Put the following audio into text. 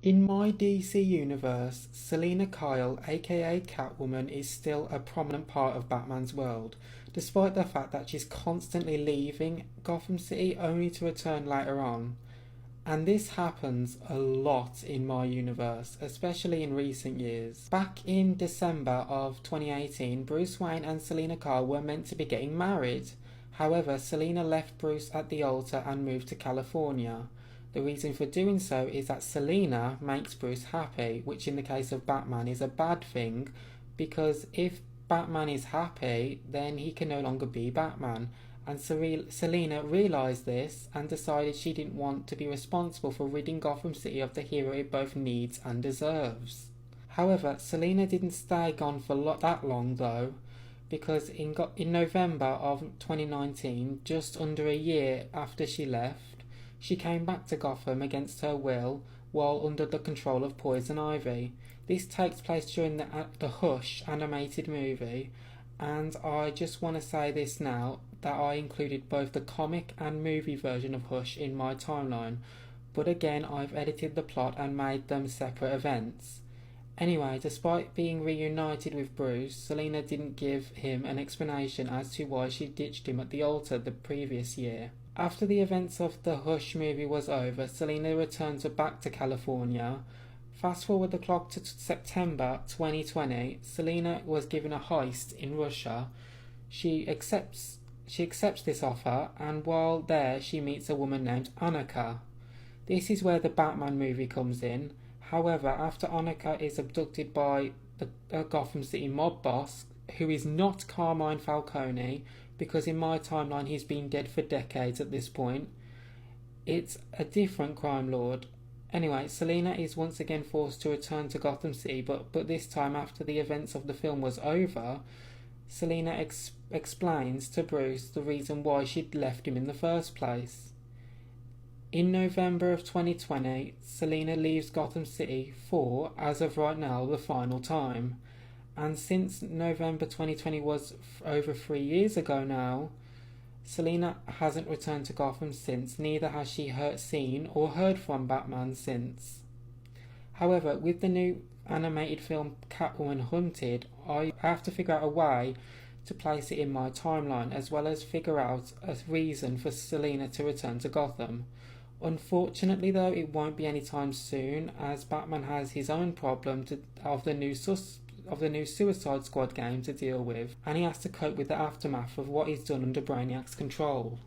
In my DC universe, Selina Kyle, aka Catwoman, is still a prominent part of Batman's world, despite the fact that she's constantly leaving Gotham City only to return later on. And this happens a lot in my universe, especially in recent years. Back in December of 2018, Bruce Wayne and Selina Kyle were meant to be getting married. However, Selina left Bruce at the altar and moved to California. The reason for doing so is that Selina makes Bruce happy, which in the case of Batman is a bad thing, because if Batman is happy, then he can no longer be Batman. And Selina realised this and decided she didn't want to be responsible for ridding Gotham City of the hero it both needs and deserves. However, Selina didn't stay gone for that long though, because in November of 2019, just under a year after she left, she came back to Gotham against her will while under the control of Poison Ivy. This takes place during the Hush animated movie, and I just want to say this now, that I included both the comic and movie version of Hush in my timeline, but again I've edited the plot and made them separate events. Anyway, despite being reunited with Bruce, Selina didn't give him an explanation as to why she ditched him at the altar the previous year. After the events of the Hush movie was over, Selina returned back to California. Fast forward the clock to September 2020, Selina was given a heist in Russia. She accepts this offer, and while there she meets a woman named Annika. This is where the Batman movie comes in. However, after Annika is abducted by the Gotham City mob boss, who is not Carmine Falcone, because in my timeline he's been dead for decades at this point, it's a different crime lord. Anyway, Selina is once again forced to return to Gotham City, but this time after the events of the film was over, Selina explains to Bruce the reason why she'd left him in the first place. In November of 2020, Selina leaves Gotham City for, as of right now, the final time. And since November 2020 was over 3 years ago now, Selina hasn't returned to Gotham since, neither has she seen or heard from Batman since. However, with the new animated film Catwoman Hunted, I have to figure out a way to place it in my timeline, as well as figure out a reason for Selina to return to Gotham. Unfortunately though, it won't be anytime soon, as Batman has his own problem of the new Suicide Squad game to deal with, and he has to cope with the aftermath of what he's done under Brainiac's control.